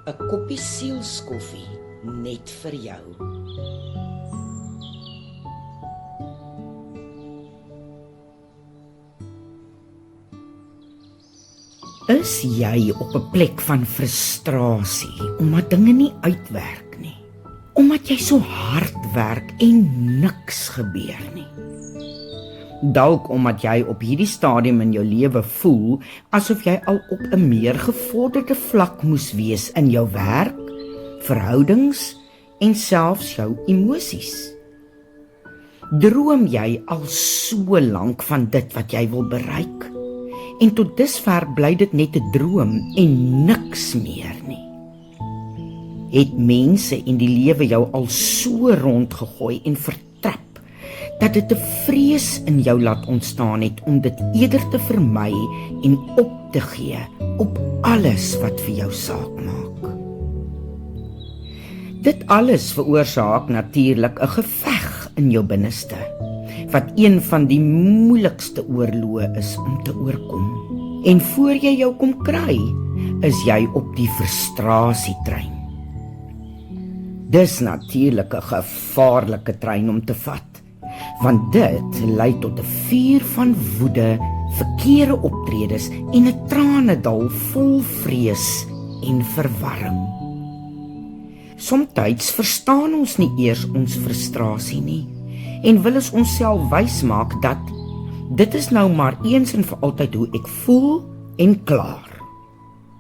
'n koppie sielskoffie net vir jou. Is jy op 'n plek van frustrasie omdat dinge nie uitwerk nie? Omdat jy so hard werk en niks gebeur nie? Dalk omdat jy op hierdie stadium in jou lewe voel asof jy al op 'n meer gevorderde vlak moes wees in jou werk, verhoudings en selfs jou emosies. Droom jy al so lank van dit wat jy wil bereik? En tot dusver bly dit net 'n droom en niks meer nie. Het mense in die lewe jou al so rondgegooi en vertrap, dat dit 'n vrees in jou laat ontstaan het om dit eerder te vermy en op te gee op alles wat vir jou saak maak. Dit alles veroorsaak natuurlik 'n geveg in jou binneste, wat een van die moeilikste oorloë is om te oorkom. En voor jy jou kom kry, is jy op die frustrasietrein. Dis natuurlik 'n gevaarlike trein om te vat, want dit lei tot 'n vuur van woede, verkeerde optredes en 'n tranedal vol vrees en verwarring. Somtyds verstaan ons nie eers ons frustrasie nie, en wil ons onsself wys maak dat dit is nou maar eens en vir altyd hoe ek voel en klaar.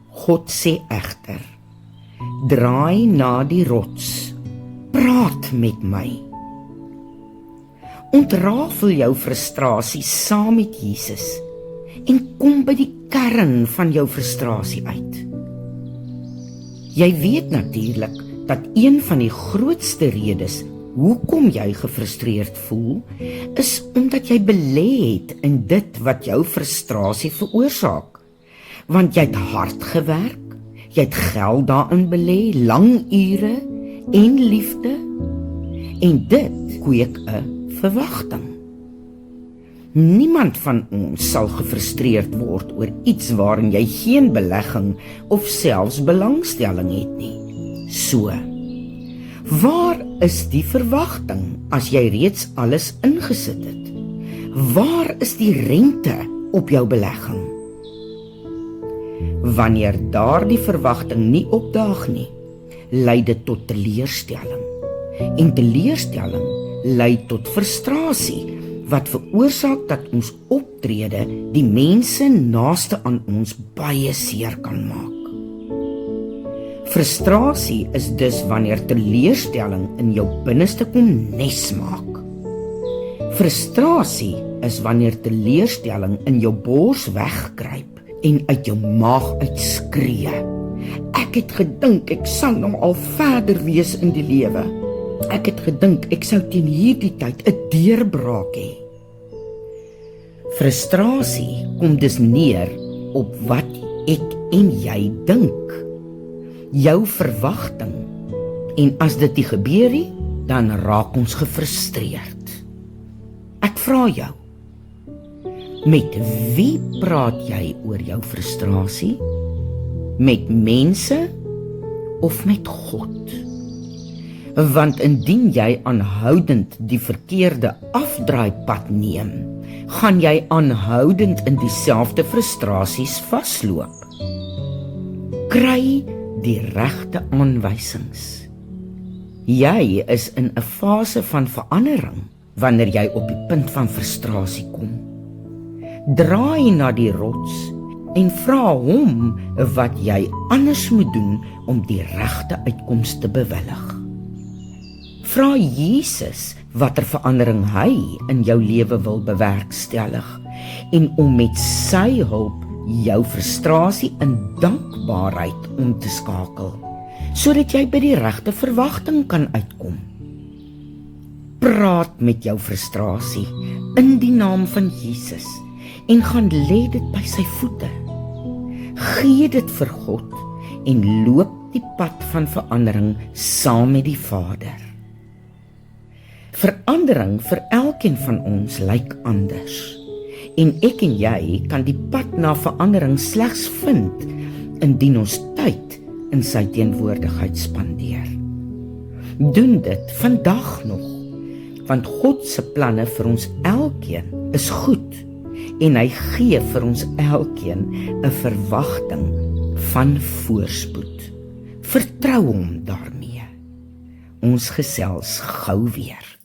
God sê egter, draai na die rots, praat met my. Ontrafel jou frustrasie saam met Jesus en kom by die kern van jou frustrasie uit. Jy weet natuurlik dat een van die grootste redes hoekom jy gefrustreerd voel, is omdat jy belê het in dit wat jou frustrasie veroorsaak. Want jy het hard gewerk, jy het geld daarin belê, lang ure en liefde, en dit kweek 'n verwagting. Niemand van ons sal gefrustreerd word oor iets waarin jy geen belegging of selfs belangstelling het nie. So, waar is die verwagting as jy reeds alles ingesit het? Waar is die rente op jou belegging? Wanneer daardie verwagting nie opdaag nie, lei dit tot teleurstelling. En teleurstelling lei tot frustrasie, wat veroorsaak dat ons optrede die mense naaste aan ons baie seer kan maak. Frustrasie is dus wanneer teleurstelling in jou binneste kom nes maak. Frustrasie is wanneer teleurstelling in jou bors wegkruip en uit jou maag uitskree. Ek het gedink ek sal nou al verder wees in die lewe. Ek het gedink ek sou teen hierdie tyd 'n deurbraak hê. Frustrasie kom dus neer op wat ek en jy dink. Jou verwagting, en as dit nie gebeur nie, dan raak ons gefrustreerd. Ek vra jou, met wie praat jy oor jou frustrasie? Met mense of met God? Want indien jy aanhoudend die verkeerde afdraaipad neem, gaan jy aanhoudend in dieselfde frustrasies vasloop. Kry die regte aanwysings. Jy is in 'n fase van verandering wanneer jy op die punt van frustrasie kom. Draai na die rots en vra hom wat jy anders moet doen om die regte uitkoms te bewillig. Vra Jesus watter verandering hy in jou lewe wil bewerkstellig en om met sy hulp jou frustrasie in dankbaarheid om te skakel, sodat jy by die regte verwagting kan uitkom. Praat met jou frustrasie in die naam van Jesus en gaan lê dit by sy voete. Gee dit vir God en loop die pad van verandering saam met die Vader. Verandering vir elkeen van ons lyk anders. En ek en jy kan die pad na verandering slegs vind indien ons tyd in sy teenwoordigheid spandeer. Doen dit vandag nog, want God se planne vir ons elkeen is goed en hy gee vir ons elkeen 'n verwagting van voorspoed. Vertrou hom daarmee. Ons gesels gou weer.